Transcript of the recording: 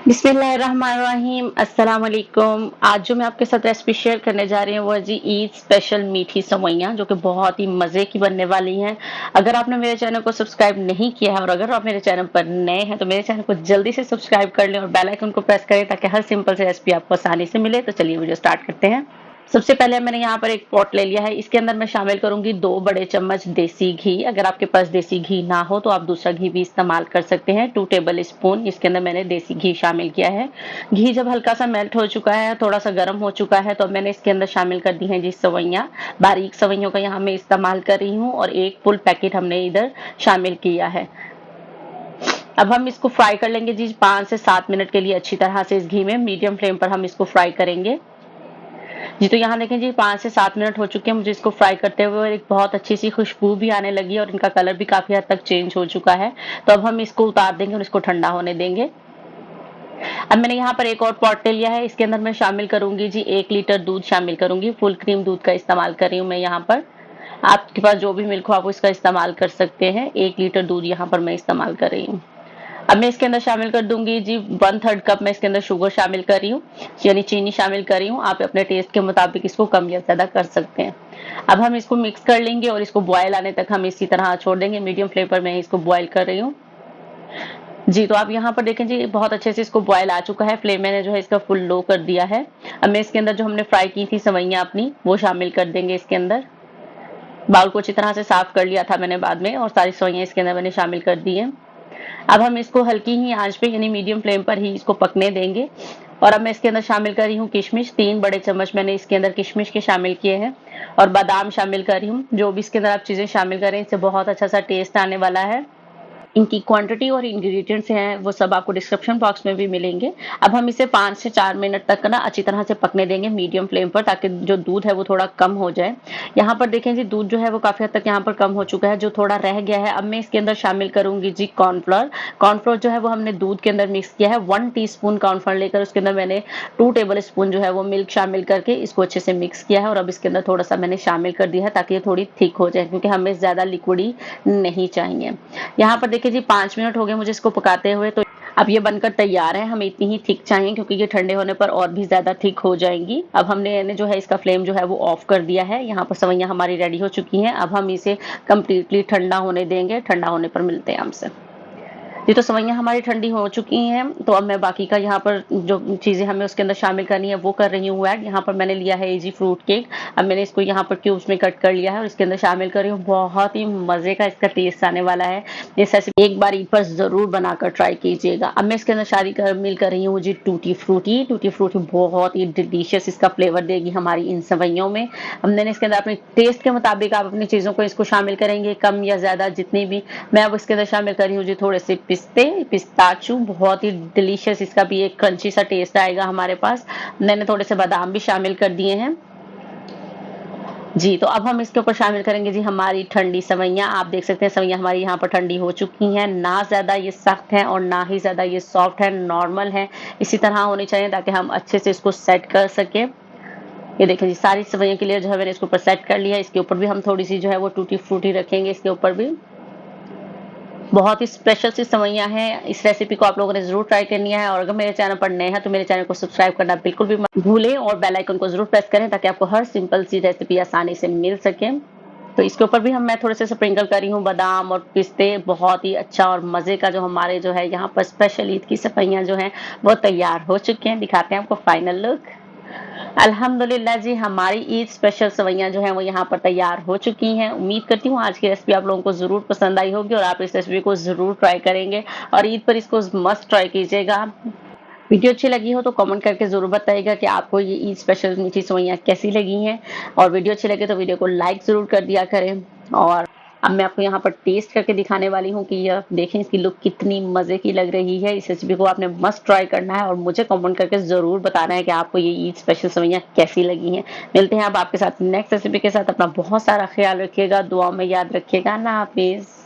बिस्मिल्लाहिर्रहमानिर्रहीम अस्सलाम वालेकुम। आज जो मैं आपके साथ रेसिपी शेयर करने जा रही हूँ वो है जी ईद स्पेशल मीठी सेवइयाँ जो कि बहुत ही मज़े की बनने वाली हैं। अगर आपने मेरे चैनल को सब्सक्राइब नहीं किया है और अगर आप मेरे चैनल पर नए हैं तो मेरे चैनल को जल्दी से सब्सक्राइब कर लें और बेल आइकन को प्रेस करें ताकि हर सिंपल सी रेसिपी आपको आसानी से मिले। तो चलिए वीडियो स्टार्ट करते हैं। सबसे पहले मैंने यहाँ पर एक पॉट ले लिया है। इसके अंदर मैं शामिल करूंगी 2 बड़े चम्मच देसी घी। अगर आपके पास देसी घी ना हो तो आप दूसरा घी भी इस्तेमाल कर सकते हैं। 2 टेबल स्पून इसके अंदर मैंने देसी घी शामिल किया है। घी जब हल्का सा मेल्ट हो चुका है, थोड़ा सा गर्म हो चुका है, तो अब मैंने इसके अंदर शामिल कर दी है जी सेवइयाँ। बारीक सेवइयों का यहाँ मैं इस्तेमाल कर रही हूँ और एक फुल पैकेट हमने इधर शामिल किया है। अब हम इसको फ्राई कर लेंगे जी 5 से 7 मिनट के लिए अच्छी तरह से इस घी में। मीडियम फ्लेम पर हम इसको फ्राई करेंगे जी। तो यहाँ देखें जी 5 से 7 मिनट हो चुके हैं मुझे इसको फ्राई करते हुए और एक बहुत अच्छी सी खुशबू भी आने लगी है और इनका कलर भी काफी हद तक चेंज हो चुका है। तो अब हम इसको उतार देंगे और इसको ठंडा होने देंगे। अब मैंने यहाँ पर एक और पॉट ले लिया है। इसके अंदर मैं शामिल करूंगी जी 1 लीटर दूध शामिल करूंगी। फुल क्रीम दूध का इस्तेमाल कर रही हूँ मैं यहाँ पर। आपके पास जो भी मिल्क हो आप इसका इस्तेमाल कर सकते हैं। 1 लीटर दूध यहाँ पर मैं इस्तेमाल कर रही हूँ। अब मैं इसके अंदर शामिल कर दूंगी जी 1/3 कप मैं इसके अंदर शुगर शामिल कर रही हूँ, यानी चीनी शामिल कर रही हूँ। आप अपने टेस्ट के मुताबिक इसको कम या ज्यादा कर सकते हैं। अब हम इसको मिक्स कर लेंगे और इसको बॉयल आने तक हम इसी तरह छोड़ देंगे। मीडियम फ्लेम पर मैं इसको बॉयल कर रही हूँ जी। तो आप यहाँ पर देखें जी बहुत अच्छे से इसको बॉयल आ चुका है। फ्लेम मैंने जो है इसका फुल लो कर दिया है। अब मैं इसके अंदर जो हमने फ्राई की थी सेवइयाँ अपनी वो शामिल कर देंगे इसके अंदर। बाउल को अच्छी तरह से साफ कर लिया था मैंने बाद में और सारी सेवइयाँ इसके अंदर मैंने शामिल कर दी है। अब हम इसको हल्की ही आंच पे यानी मीडियम फ्लेम पर ही इसको पकने देंगे। और अब मैं इसके अंदर शामिल कर रही हूँ किशमिश। 3 बड़े चम्मच मैंने इसके अंदर किशमिश के शामिल किए हैं और बादाम शामिल कर रही हूँ। जो भी इसके अंदर आप चीजें शामिल करें इससे बहुत अच्छा सा टेस्ट आने वाला है। इनकी क्वांटिटी और इंग्रेडिएंट्स हैं वो सब आपको डिस्क्रिप्शन बॉक्स में भी मिलेंगे। अब हम इसे 5 से 4 मिनट तक ना अच्छी तरह से पकने देंगे मीडियम फ्लेम पर ताकि जो दूध है वो थोड़ा कम हो जाए। यहाँ पर देखें जी दूध जो है वो काफी हद तक यहाँ पर कम हो चुका है। जो थोड़ा रह गया है अब मैं इसके अंदर शामिल करूंगी जी कॉर्नफ्लोर। कॉर्नफ्लोर जो है वो हमने दूध के अंदर मिक्स किया है। 1 टीस्पून कॉर्नफ्लोर लेकर उसके अंदर मैंने 2 टेबल स्पून जो है वो मिल्क शामिल करके इसको अच्छे से मिक्स किया है और अब इसके अंदर थोड़ा सा मैंने शामिल कर दिया है ताकि ये थोड़ी थिक हो जाए क्योंकि हमें ज्यादा लिक्विडी नहीं चाहिए। यहाँ पर देखिए जी 5 मिनट हो गए मुझे इसको पकाते हुए। तो अब ये बनकर तैयार है। हमें इतनी ही थिक चाहिए क्योंकि ये ठंडे होने पर और भी ज्यादा थिक हो जाएंगी। अब हमने जो है इसका फ्लेम जो है वो ऑफ कर दिया है। यहाँ पर सेवइयाँ हमारी रेडी हो चुकी हैं। अब हम इसे कंप्लीटली ठंडा होने देंगे। ठंडा होने पर मिलते हैं हमसे जी। तो सेवइयाँ हमारी ठंडी हो चुकी हैं। तो अब मैं बाकी का यहाँ पर जो चीज़ें हमें उसके अंदर शामिल करनी है वो कर रही हूँ ऐड। यहाँ पर मैंने लिया है इजी फ्रूट केक। अब मैंने इसको यहाँ पर क्यूब्स में कट कर लिया है और इसके अंदर शामिल कर रही हूँ। बहुत ही मज़े का इसका टेस्ट आने वाला है। इस रेसिपी एक बार ईद पर ज़रूर बनाकर ट्राई कीजिएगा। अब मैं इसके अंदर शामिल कर रही हूँ जी टूटी फ्रूटी। टूटी फ्रूटी बहुत ही डिलीशियस इसका फ्लेवर देगी हमारी इन सेवइयों में। अब मैंने इसके अंदर अपने टेस्ट के मुताबिक आप अपनी चीज़ों को इसको शामिल करेंगे कम या ज़्यादा जितनी भी। मैं अब इसके अंदर शामिल कर रही हूँ जी थोड़े से पिस्ताचू। बहुत ही डिलीशियस इसका भी एक क्रंची सा टेस्ट आएगा हमारे पास। मैंने थोड़े से बादाम भी शामिल कर दिए हैं जी। तो अब हम इसके ऊपर शामिल करेंगे जी हमारी ठंडी सेवइयाँ। आप देख सकते हैं सेवइयाँ हमारी यहाँ पर ठंडी हो चुकी हैं। ना ज़्यादा ये सख्त है और ना ही ज़्यादा ये सॉफ्ट है, नॉर्मल है। इसी तरह होनी चाहिए ताकि हम अच्छे से इसको सेट कर सकें। ये देखें जी सारी सेवइयों के लिए जो है मैंने इसके ऊपर सेट कर लिया है। इसके ऊपर भी हम थोड़ी सी जो है वो टूटी फ्रूटी रखेंगे इसके ऊपर भी। बहुत ही स्पेशल सी सेवइयाँ हैं। इस रेसिपी को आप लोगों ने जरूर ट्राई करनी है और अगर मेरे चैनल पर नए हैं तो मेरे चैनल को सब्सक्राइब करना बिल्कुल भी मत भूलें और बेल आइकन को जरूर प्रेस करें ताकि आपको हर सिंपल सी रेसिपी आसानी से मिल सके। तो इसके ऊपर भी मैं थोड़े से स्प्रिंकल कर रही हूँ बादाम और पिस्ते। बहुत ही अच्छा और मजे का जो हमारे जो है यहाँ पर स्पेशल ईद की सेवइयाँ जो हैं वो तैयार हो चुके हैं। दिखाते हैं आपको फाइनल लुक। अल्हम्दुलिल्लाह जी हमारी ईद स्पेशल सेवइयाँ जो हैं वो यहाँ पर तैयार हो चुकी हैं। उम्मीद करती हूँ आज की रेसिपी आप लोगों को ज़रूर पसंद आई होगी और आप इस रेसिपी को ज़रूर ट्राई करेंगे और ईद पर इसको मस्ट ट्राई कीजिएगा। वीडियो अच्छी लगी हो तो कमेंट करके ज़रूर बताइएगा कि आपको ये ईद स्पेशल मीठी सेवइयाँ कैसी लगी हैं और वीडियो अच्छी लगे तो वीडियो को लाइक ज़रूर कर दिया करें। और अब मैं आपको यहाँ पर टेस्ट करके दिखाने वाली हूँ कि यह देखें इसकी लुक कितनी मज़े की लग रही है। इस रेसिपी को आपने मस्ट ट्राई करना है और मुझे कमेंट करके ज़रूर बताना है कि आपको ये ईद स्पेशल सेवइयाँ कैसी लगी हैं। मिलते हैं अब आपके साथ नेक्स्ट रेसिपी के साथ। अपना बहुत सारा ख्याल रखिएगा, दुआ में याद रखिएगा। अल्लाह हाफिज़।